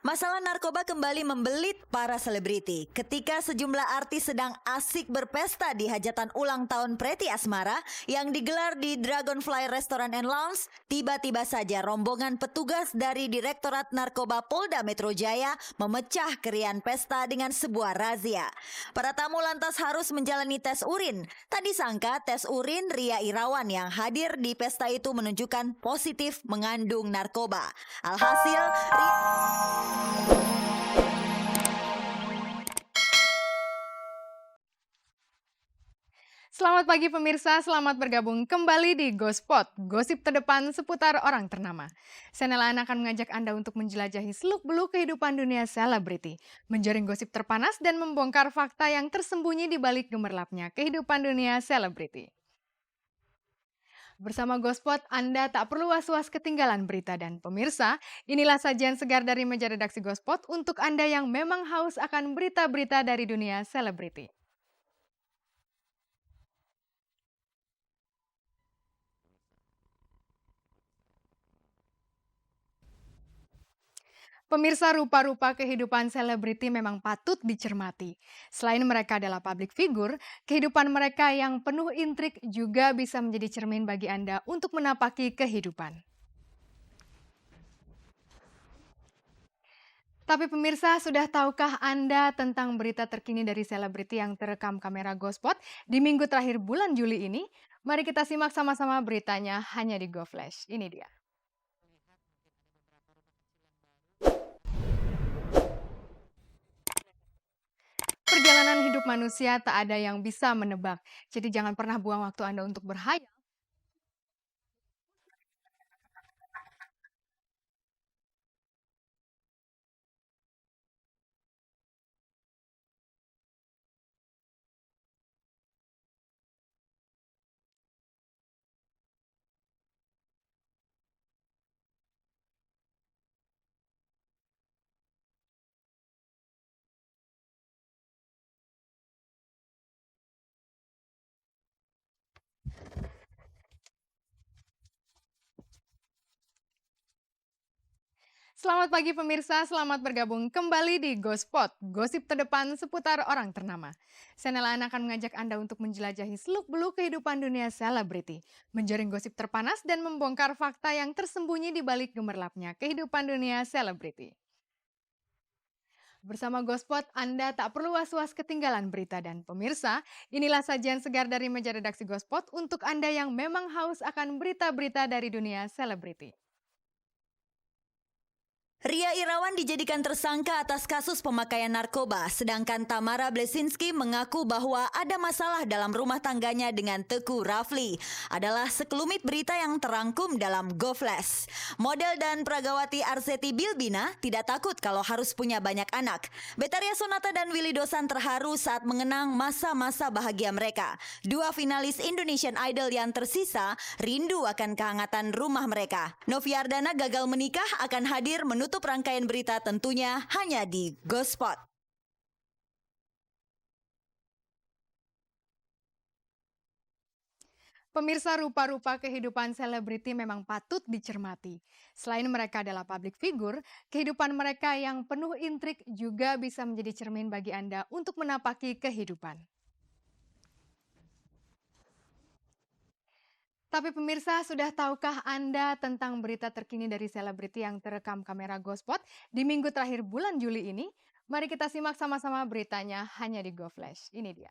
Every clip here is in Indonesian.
Masalah narkoba kembali membelit para selebriti ketika sejumlah artis sedang asik berpesta di hajatan ulang tahun Preti Asmara yang digelar di Dragonfly Restaurant and Lounge. Tiba-tiba saja rombongan petugas dari Direktorat Narkoba Polda Metro Jaya memecah kerian pesta dengan sebuah razia. Para tamu lantas harus menjalani tes urin. Tak disangka tes urin Ria Irawan yang hadir di pesta itu menunjukkan positif mengandung narkoba. Alhasil, Selamat pagi pemirsa, selamat bergabung kembali di Gospot, gosip terdepan seputar orang ternama. Senelan akan mengajak Anda untuk menjelajahi seluk-beluk kehidupan dunia selebriti, menjaring gosip terpanas dan membongkar fakta yang tersembunyi di balik gemerlapnya kehidupan dunia selebriti. Bersama Gospot, Anda tak perlu was-was ketinggalan berita dan pemirsa. Inilah sajian segar dari meja redaksi Gospot untuk Anda yang memang haus akan berita-berita dari dunia selebriti. Pemirsa, rupa-rupa kehidupan selebriti memang patut dicermati. Selain mereka adalah public figure, kehidupan mereka yang penuh intrik juga bisa menjadi cermin bagi Anda untuk menapaki kehidupan. Tapi pemirsa, sudah tahukah Anda tentang berita terkini dari selebriti yang terekam kamera Gospot di minggu terakhir bulan Juli ini? Mari kita simak sama-sama beritanya hanya di GoFlash. Ini dia. Perjalanan hidup manusia tak ada yang bisa menebak. Jadi jangan pernah buang waktu Anda untuk berhayal. Selamat pagi pemirsa, selamat bergabung kembali di Gospot, gosip terdepan seputar orang ternama. Senelan akan mengajak Anda untuk menjelajahi seluk-beluk kehidupan dunia selebriti, menjaring gosip terpanas dan membongkar fakta yang tersembunyi di balik gemerlapnya kehidupan dunia selebriti. Bersama Gospot, Anda tak perlu was-was ketinggalan berita dan pemirsa. Inilah sajian segar dari meja redaksi Gospot untuk Anda yang memang haus akan berita-berita dari dunia selebriti. Ria Irawan dijadikan tersangka atas kasus pemakaian narkoba, sedangkan Tamara Blesinski mengaku bahwa ada masalah dalam rumah tangganya dengan Teguh Rafli. Adalah sekelumit berita yang terangkum dalam GoFlash. Model dan pragawati Arzetti Bilbina tidak takut kalau harus punya banyak anak. Betharia Sonata dan Willy Dosan terharu saat mengenang masa-masa bahagia mereka. Dua finalis Indonesian Idol yang tersisa rindu akan kehangatan rumah mereka. Novi Ardana gagal menikah akan hadir menutup rangkaian berita tentunya hanya di Gospot. Pemirsa, rupa-rupa kehidupan selebriti memang patut dicermati. Selain mereka adalah public figure, kehidupan mereka yang penuh intrik juga bisa menjadi cermin bagi Anda untuk menapaki kehidupan. Tapi pemirsa, sudah tahukah Anda tentang berita terkini dari selebriti yang terekam kamera Gospot di minggu terakhir bulan Juli ini? Mari kita simak sama-sama beritanya hanya di GoFlash. Ini dia.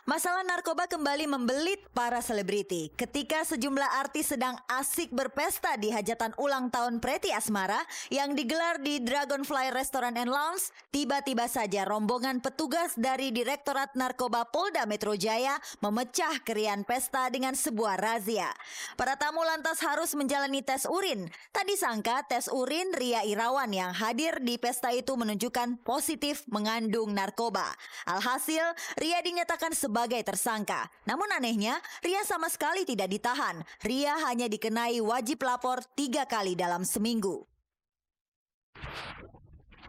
Masalah narkoba kembali membelit para selebriti ketika sejumlah artis sedang asik berpesta di hajatan ulang tahun Preti Asmara yang digelar di Dragonfly Restaurant and Lounge. Tiba-tiba saja rombongan petugas dari Direktorat Narkoba Polda Metro Jaya memecah kerian pesta dengan sebuah razia. Para tamu lantas harus menjalani tes urin. Tak disangka tes urin Ria Irawan yang hadir di pesta itu menunjukkan positif mengandung narkoba. Alhasil, Ria dinyatakan sebagai tersangka. Namun anehnya, Ria sama sekali tidak ditahan. Ria hanya dikenai wajib lapor 3 kali dalam seminggu.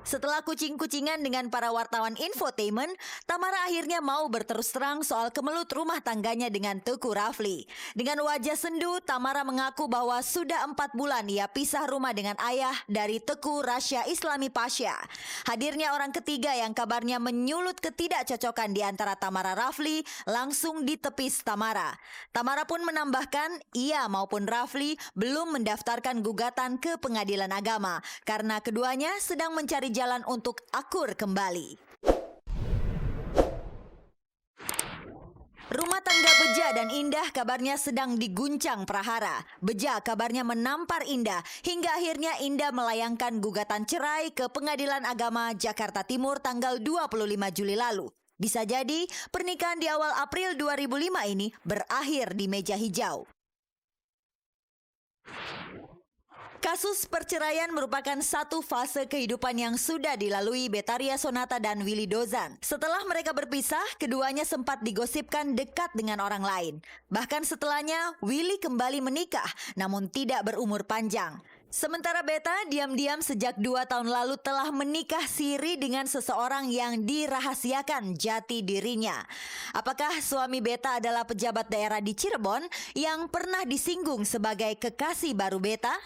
Setelah kucing-kucingan dengan para wartawan infotainment, Tamara akhirnya mau berterus terang soal kemelut rumah tangganya dengan Teguh Rafli. Dengan wajah sendu, Tamara mengaku bahwa sudah 4 bulan ia pisah rumah dengan ayah dari Teguh Rasya Islami Pasha. Hadirnya orang ketiga yang kabarnya menyulut ketidakcocokan di antara Tamara Rafli langsung ditepis Tamara. Tamara pun menambahkan ia maupun Rafli belum mendaftarkan gugatan ke pengadilan agama karena keduanya sedang mencari jalan untuk akur kembali. Rumah tangga Beja dan Indah kabarnya sedang diguncang prahara. Beja kabarnya menampar Indah hingga akhirnya Indah melayangkan gugatan cerai ke Pengadilan Agama Jakarta Timur tanggal 25 Juli lalu. Bisa jadi pernikahan di awal April 2005 ini berakhir di meja hijau. Kasus perceraian merupakan satu fase kehidupan yang sudah dilalui Betharia Sonata dan Willy Dozan. Setelah mereka berpisah, keduanya sempat digosipkan dekat dengan orang lain. Bahkan setelahnya, Willy kembali menikah, namun tidak berumur panjang. Sementara Beta diam-diam sejak 2 tahun lalu telah menikah siri dengan seseorang yang dirahasiakan jati dirinya. Apakah suami Beta adalah pejabat daerah di Cirebon yang pernah disinggung sebagai kekasih baru Beta?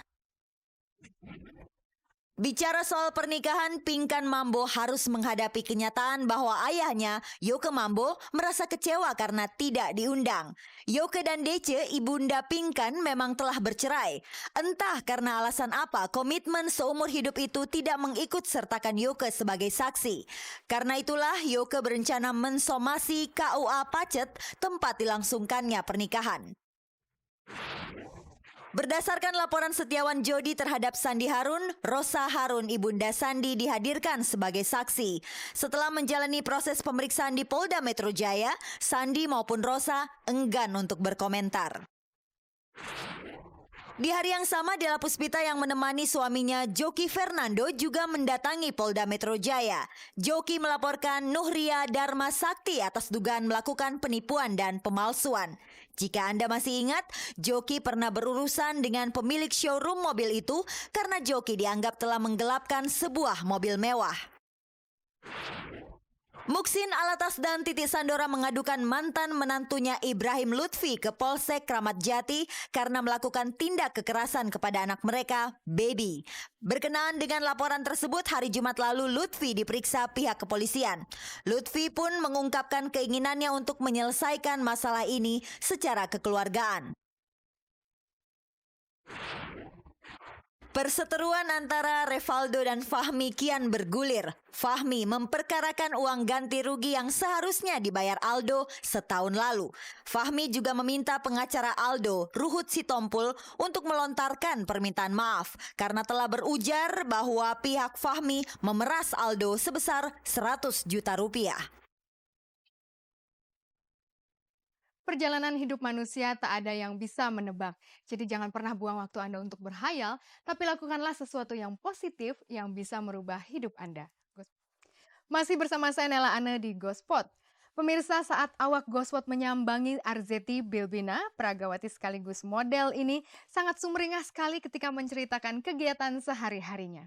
Bicara soal pernikahan, Pinkan Mambo harus menghadapi kenyataan bahwa ayahnya, Yoke Mambo, merasa kecewa karena tidak diundang. Yoke dan Dece, ibunda Pinkan, memang telah bercerai. Entah karena alasan apa, komitmen seumur hidup itu tidak mengikut sertakan Yoke sebagai saksi. Karena itulah, Yoke berencana mensomasi KUA Pacet, tempat dilangsungkannya pernikahan. Berdasarkan laporan Setiawan Jodi terhadap Sandi Harun, Rosa Harun ibunda Sandi dihadirkan sebagai saksi. Setelah menjalani proses pemeriksaan di Polda Metro Jaya, Sandi maupun Rosa enggan untuk berkomentar. Di hari yang sama, Della Puspita yang menemani suaminya Joki Fernando juga mendatangi Polda Metro Jaya. Joki melaporkan Nuhria Dharma Sakti atas dugaan melakukan penipuan dan pemalsuan. Jika Anda masih ingat, Joki pernah berurusan dengan pemilik showroom mobil itu karena Joki dianggap telah menggelapkan sebuah mobil mewah. Muksin Alatas dan Titi Sandora mengadukan mantan menantunya Ibrahim Lutfi ke Polsek Kramat Jati karena melakukan tindak kekerasan kepada anak mereka, Baby. Berkenaan dengan laporan tersebut, hari Jumat lalu Lutfi diperiksa pihak kepolisian. Lutfi pun mengungkapkan keinginannya untuk menyelesaikan masalah ini secara kekeluargaan. Perseteruan antara Revaldo dan Fahmi kian bergulir. Fahmi memperkarakan uang ganti rugi yang seharusnya dibayar Aldo setahun lalu. Fahmi juga meminta pengacara Aldo, Ruhut Sitompul, untuk melontarkan permintaan maaf karena telah berujar bahwa pihak Fahmi memeras Aldo sebesar 100 juta rupiah. Perjalanan hidup manusia tak ada yang bisa menebak. Jadi jangan pernah buang waktu Anda untuk berhayal, tapi lakukanlah sesuatu yang positif yang bisa merubah hidup Anda. Masih bersama saya Nela Ane di Gospot. Pemirsa, saat awak Gospot menyambangi Arzeti Bilbina, peragawati sekaligus model ini sangat sumringah sekali ketika menceritakan kegiatan sehari-harinya.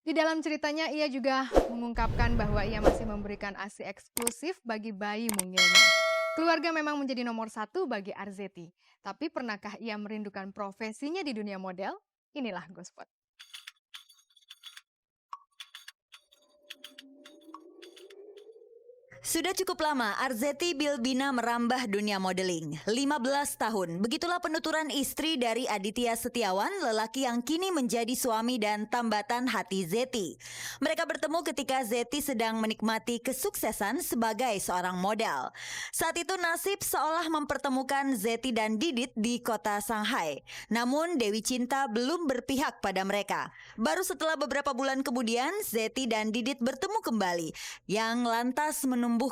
Di dalam ceritanya ia juga mengungkapkan bahwa ia masih memberikan ASI eksklusif bagi bayi mungilnya. Keluarga memang menjadi nomor 1 bagi Arzeti. Tapi pernahkah ia merindukan profesinya di dunia model? Inilah Gospot. Sudah cukup lama Arzeti Bilbina merambah dunia modeling, 15 tahun. Begitulah penuturan istri dari Aditya Setiawan, lelaki yang kini menjadi suami dan tambatan hati Zeti. Mereka bertemu ketika Zeti sedang menikmati kesuksesan sebagai seorang model. Saat itu nasib seolah mempertemukan Zeti dan Didit di kota Shanghai. Namun Dewi Cinta belum berpihak pada mereka. Baru setelah beberapa bulan kemudian, Zeti dan Didit bertemu kembali, yang lantas menumbuhkan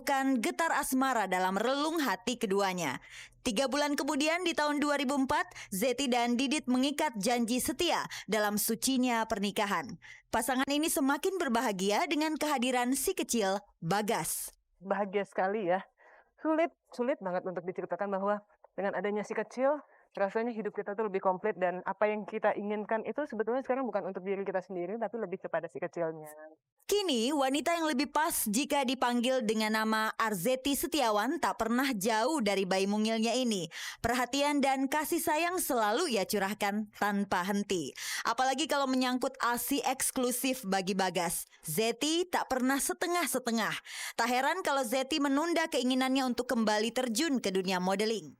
getar asmara dalam relung hati keduanya. 3 bulan kemudian di tahun 2004, Zeti dan Didit mengikat janji setia dalam sucinya pernikahan. Pasangan ini semakin berbahagia dengan kehadiran si kecil Bagas. Bahagia sekali ya. Sulit banget untuk diceritakan bahwa dengan adanya si kecil, rasanya hidup kita tuh lebih komplit dan apa yang kita inginkan itu sebetulnya sekarang bukan untuk diri kita sendiri tapi lebih kepada si kecilnya. Kini, wanita yang lebih pas jika dipanggil dengan nama Arzetti Setiawan tak pernah jauh dari bayi mungilnya ini. Perhatian dan kasih sayang selalu ia curahkan tanpa henti. Apalagi kalau menyangkut ASI eksklusif bagi Bagas. Zeti tak pernah setengah-setengah. Tak heran kalau Zeti menunda keinginannya untuk kembali terjun ke dunia modeling.